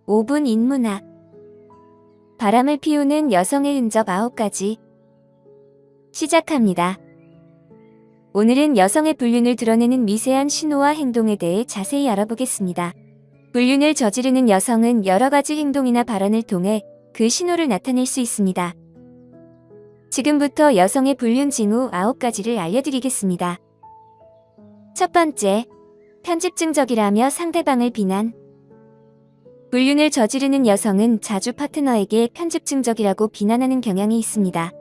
5분 인문학. 바람을 피우는 여성의 흔적 9가지. 시작합니다. 오늘은 여성의 불륜을 드러내는 미세한 신호와 행동에 대해 자세히 알아보겠습니다. 불륜을 저지르는 여성은 여러 가지 행동이나 발언을 통해 그 신호를 나타낼 수 있습니다. 지금부터 여성의 불륜 징후 9가지를 알려드리겠습니다. 첫 번째, 편집증적이라며 상대방을 비난. 불륜을 저지르는 여성은 자주 파트너에게 편집증적이라고 비난하는 경향이 있습니다.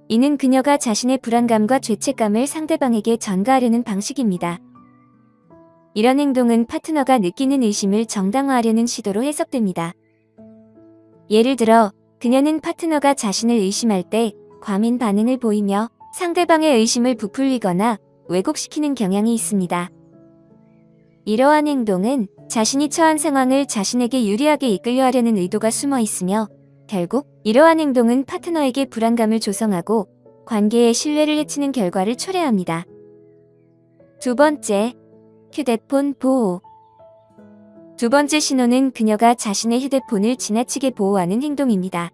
이는 그녀가 자신의 불안감과 죄책감을 상대방에게 전가하려는 방식입니다. 이런 행동은 파트너가 느끼는 의심을 정당화하려는 시도로 해석됩니다. 예를 들어, 그녀는 파트너가 자신을 의심할 때 과민 반응을 보이며 상대방의 의심을 부풀리거나 왜곡시키는 경향이 있습니다. 이러한 행동은 자신이 처한 상황을 자신에게 유리하게 이끌려 하려는 의도가 숨어 있으며 결국 이러한 행동은 파트너에게 불안감을 조성하고 관계의 신뢰를 해치는 결과를 초래합니다. 두 번째, 휴대폰 보호. 두 번째 신호는 그녀가 자신의 휴대폰을 지나치게 보호하는 행동입니다.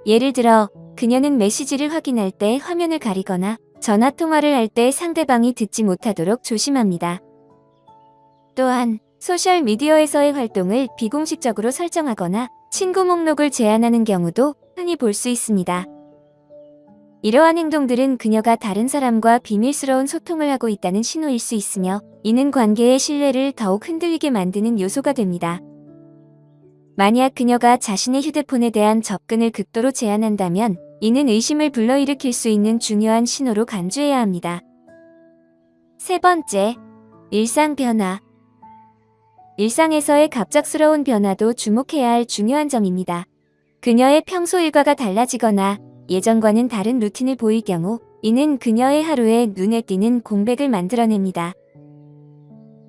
예를 들어, 그녀는 메시지를 확인할 때 화면을 가리거나 전화통화를 할 때 상대방이 듣지 못하도록 조심합니다. 또한 소셜미디어에서의 활동을 비공식적으로 설정하거나 친구 목록을 제한하는 경우도 흔히 볼 수 있습니다. 이러한 행동들은 그녀가 다른 사람과 비밀스러운 소통을 하고 있다는 신호일 수 있으며 이는 관계의 신뢰를 더욱 흔들리게 만드는 요소가 됩니다. 만약 그녀가 자신의 휴대폰에 대한 접근을 극도로 제한한다면 이는 의심을 불러일으킬 수 있는 중요한 신호로 간주해야 합니다. 세 번째, 일상 변화. 일상에서의 갑작스러운 변화도 주목해야 할 중요한 점입니다. 그녀의 평소 일과가 달라지거나 예전과는 다른 루틴을 보일 경우 이는 그녀의 하루에 눈에 띄는 공백을 만들어냅니다.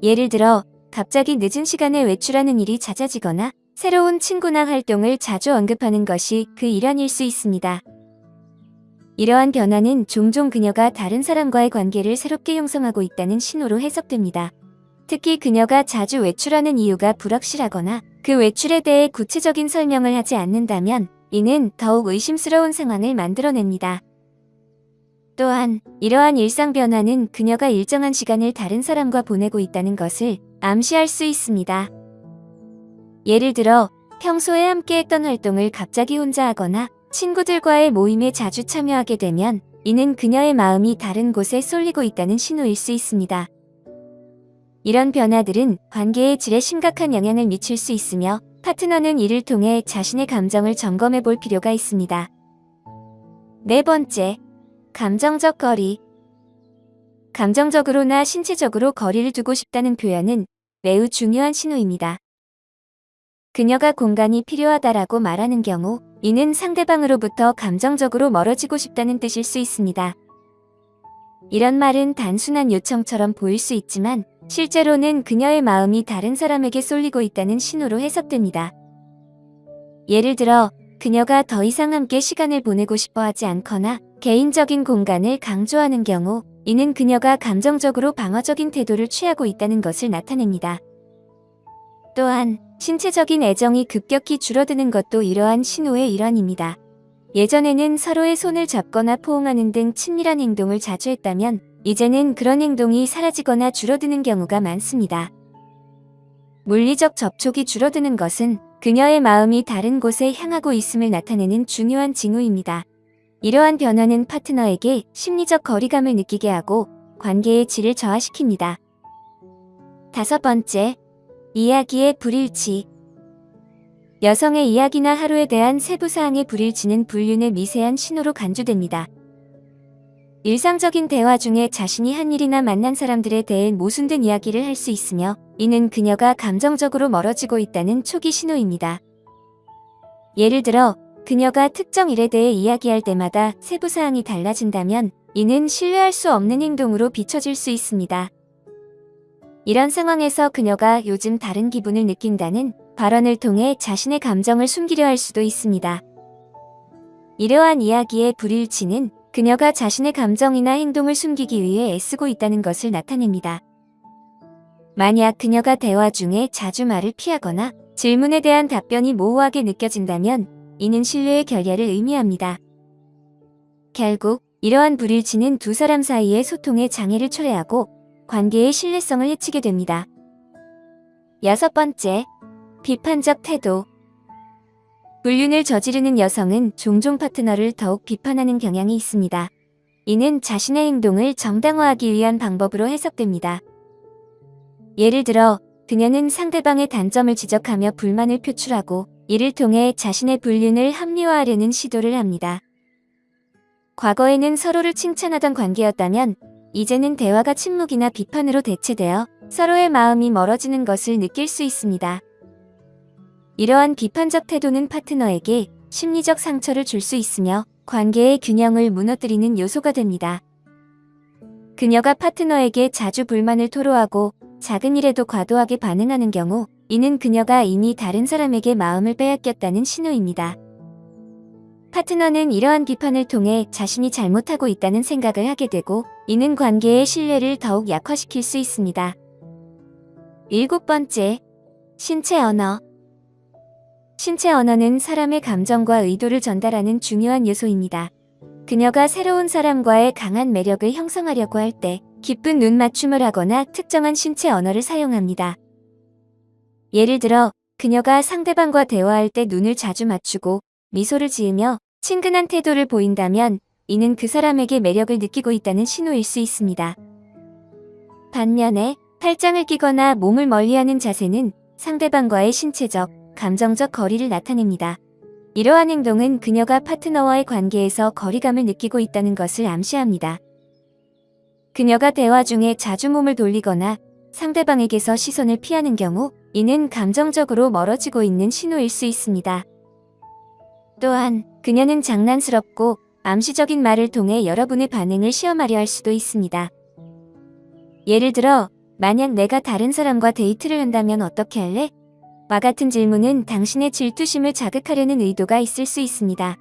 예를 들어, 갑자기 늦은 시간에 외출하는 일이 잦아지거나 새로운 친구나 활동을 자주 언급하는 것이 그 일환일 수 있습니다. 이러한 변화는 종종 그녀가 다른 사람과의 관계를 새롭게 형성하고 있다는 신호로 해석됩니다. 특히 그녀가 자주 외출하는 이유가 불확실하거나 그 외출에 대해 구체적인 설명을 하지 않는다면 이는 더욱 의심스러운 상황을 만들어냅니다. 또한 이러한 일상 변화는 그녀가 일정한 시간을 다른 사람과 보내고 있다는 것을 암시할 수 있습니다. 예를 들어, 평소에 함께했던 활동을 갑자기 혼자 하거나 친구들과의 모임에 자주 참여하게 되면 이는 그녀의 마음이 다른 곳에 쏠리고 있다는 신호일 수 있습니다. 이런 변화들은 관계의 질에 심각한 영향을 미칠 수 있으며 파트너는 이를 통해 자신의 감정을 점검해 볼 필요가 있습니다. 네 번째, 감정적 거리. 감정적으로나 신체적으로 거리를 두고 싶다는 표현은 매우 중요한 신호입니다. 그녀가 공간이 필요하다라고 말하는 경우 이는 상대방으로부터 감정적으로 멀어지고 싶다는 뜻일 수 있습니다. 이런 말은 단순한 요청처럼 보일 수 있지만 실제로는 그녀의 마음이 다른 사람에게 쏠리고 있다는 신호로 해석됩니다. 예를 들어, 그녀가 더 이상 함께 시간을 보내고 싶어 하지 않거나 개인적인 공간을 강조하는 경우 이는 그녀가 감정적으로 방어적인 태도를 취하고 있다는 것을 나타냅니다. 또한 신체적인 애정이 급격히 줄어드는 것도 이러한 신호의 일환입니다. 예전에는 서로의 손을 잡거나 포옹하는 등 친밀한 행동을 자주 했다면 이제는 그런 행동이 사라지거나 줄어드는 경우가 많습니다. 물리적 접촉이 줄어드는 것은 그녀의 마음이 다른 곳에 향하고 있음을 나타내는 중요한 징후입니다. 이러한 변화는 파트너에게 심리적 거리감을 느끼게 하고 관계의 질을 저하시킵니다. 다섯 번째, 이야기의 불일치. 여성의 이야기나 하루에 대한 세부 사항의 불일치는 불륜의 미세한 신호로 간주됩니다. 일상적인 대화 중에 자신이 한 일이나 만난 사람들에 대해 모순된 이야기를 할 수 있으며 이는 그녀가 감정적으로 멀어지고 있다는 초기 신호입니다. 예를 들어, 그녀가 특정 일에 대해 이야기할 때마다 세부 사항이 달라진다면 이는 신뢰할 수 없는 행동으로 비춰질 수 있습니다. 이런 상황에서 그녀가 요즘 다른 기분을 느낀다는 발언을 통해 자신의 감정을 숨기려 할 수도 있습니다. 이러한 이야기의 불일치는 그녀가 자신의 감정이나 행동을 숨기기 위해 애쓰고 있다는 것을 나타냅니다. 만약 그녀가 대화 중에 자주 말을 피하거나 질문에 대한 답변이 모호하게 느껴진다면 이는 신뢰의 결여를 의미합니다. 결국 이러한 불일치는 두 사람 사이의 소통의 장애를 초래하고 관계의 신뢰성을 해치게 됩니다. 여섯 번째, 비판적 태도. 불륜을 저지르는 여성은 종종 파트너를 더욱 비판하는 경향이 있습니다. 이는 자신의 행동을 정당화하기 위한 방법으로 해석됩니다. 예를 들어, 그녀는 상대방의 단점을 지적하며 불만을 표출하고 이를 통해 자신의 불륜을 합리화하려는 시도를 합니다. 과거에는 서로를 칭찬하던 관계였다면 이제는 대화가 침묵이나 비판으로 대체되어 서로의 마음이 멀어지는 것을 느낄 수 있습니다. 이러한 비판적 태도는 파트너에게 심리적 상처를 줄 수 있으며 관계의 균형을 무너뜨리는 요소가 됩니다. 그녀가 파트너에게 자주 불만을 토로하고 작은 일에도 과도하게 반응하는 경우 이는 그녀가 이미 다른 사람에게 마음을 빼앗겼다는 신호입니다. 파트너는 이러한 비판을 통해 자신이 잘못하고 있다는 생각을 하게 되고 이는 관계의 신뢰를 더욱 약화시킬 수 있습니다. 일곱 번째, 신체 언어. 신체 언어는 사람의 감정과 의도를 전달하는 중요한 요소입니다. 그녀가 새로운 사람과의 강한 매력을 형성하려고 할 때 기쁜 눈 맞춤을 하거나 특정한 신체 언어를 사용합니다. 예를 들어, 그녀가 상대방과 대화할 때 눈을 자주 맞추고 미소를 지으며 친근한 태도를 보인다면 이는 그 사람에게 매력을 느끼고 있다는 신호일 수 있습니다. 반면에 팔짱을 끼거나 몸을 멀리하는 자세는 상대방과의 신체적, 감정적 거리를 나타냅니다. 이러한 행동은 그녀가 파트너와의 관계에서 거리감을 느끼고 있다는 것을 암시합니다. 그녀가 대화 중에 자주 몸을 돌리거나 상대방에게서 시선을 피하는 경우 이는 감정적으로 멀어지고 있는 신호일 수 있습니다. 또한 그녀는 장난스럽고 암시적인 말을 통해 여러분의 반응을 시험하려 할 수도 있습니다. 예를 들어, 만약 내가 다른 사람과 데이트를 한다면 어떻게 할래? 와 같은 질문은 당신의 질투심을 자극하려는 의도가 있을 수 있습니다.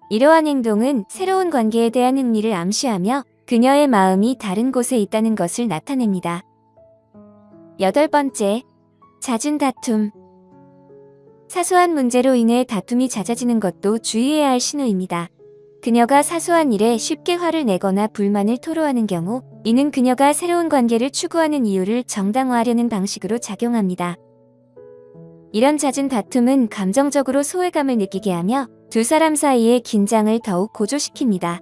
이러한 행동은 새로운 관계에 대한 흥미를 암시하며 그녀의 마음이 다른 곳에 있다는 것을 나타냅니다. 여덟 번째, 잦은 다툼. 사소한 문제로 인해 다툼이 잦아지는 것도 주의해야 할 신호입니다. 그녀가 사소한 일에 쉽게 화를 내거나 불만을 토로하는 경우 이는 그녀가 새로운 관계를 추구하는 이유를 정당화하려는 방식으로 작용합니다. 이런 잦은 다툼은 감정적으로 소외감을 느끼게 하며 두 사람 사이의 긴장을 더욱 고조시킵니다.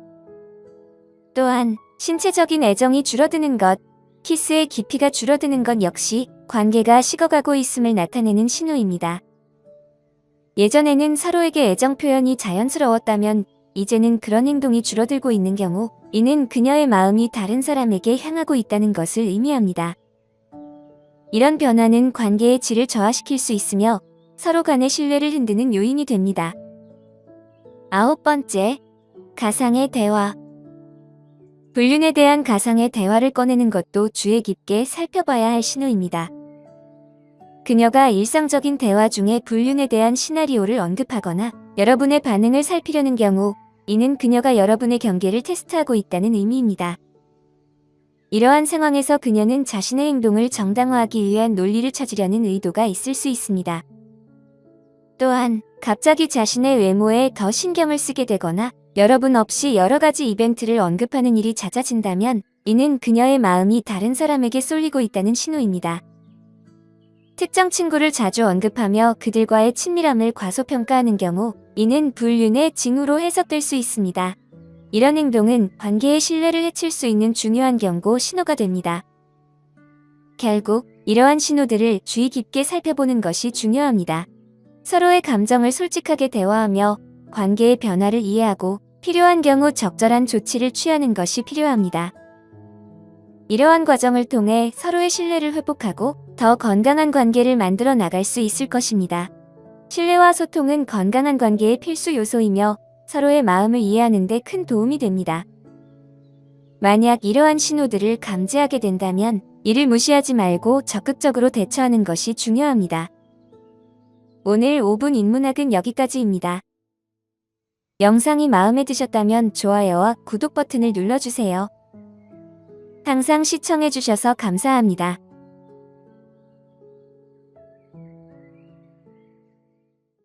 또한 신체적인 애정이 줄어드는 것, 키스의 깊이가 줄어드는 것 역시 관계가 식어가고 있음을 나타내는 신호입니다. 예전에는 서로에게 애정 표현이 자연스러웠다면 이제는 그런 행동이 줄어들고 있는 경우 이는 그녀의 마음이 다른 사람에게 향하고 있다는 것을 의미합니다. 이런 변화는 관계의 질을 저하시킬 수 있으며 서로 간의 신뢰를 흔드는 요인이 됩니다. 아홉 번째, 가상의 대화. 불륜에 대한 가상의 대화를 꺼내는 것도 주의 깊게 살펴봐야 할 신호입니다. 그녀가 일상적인 대화 중에 불륜에 대한 시나리오를 언급하거나 여러분의 반응을 살피려는 경우 이는 그녀가 여러분의 경계를 테스트하고 있다는 의미입니다. 이러한 상황에서 그녀는 자신의 행동을 정당화하기 위한 논리를 찾으려는 의도가 있을 수 있습니다. 또한 갑자기 자신의 외모에 더 신경을 쓰게 되거나 여러분 없이 여러 가지 이벤트를 언급하는 일이 잦아진다면 이는 그녀의 마음이 다른 사람에게 쏠리고 있다는 신호입니다. 특정 친구를 자주 언급하며 그들과의 친밀함을 과소평가하는 경우 이는 불륜의 징후로 해석될 수 있습니다. 이런 행동은 관계의 신뢰를 해칠 수 있는 중요한 경고 신호가 됩니다. 결국 이러한 신호들을 주의 깊게 살펴보는 것이 중요합니다. 서로의 감정을 솔직하게 대화하며 관계의 변화를 이해하고 필요한 경우 적절한 조치를 취하는 것이 필요합니다. 이러한 과정을 통해 서로의 신뢰를 회복하고 더 건강한 관계를 만들어 나갈 수 있을 것입니다. 신뢰와 소통은 건강한 관계의 필수 요소이며 서로의 마음을 이해하는 데 큰 도움이 됩니다. 만약 이러한 신호들을 감지하게 된다면 이를 무시하지 말고 적극적으로 대처하는 것이 중요합니다. 오늘 5분 인문학은 여기까지입니다. 영상이 마음에 드셨다면 좋아요와 구독 버튼을 눌러주세요. 항상 시청해주셔서 감사합니다.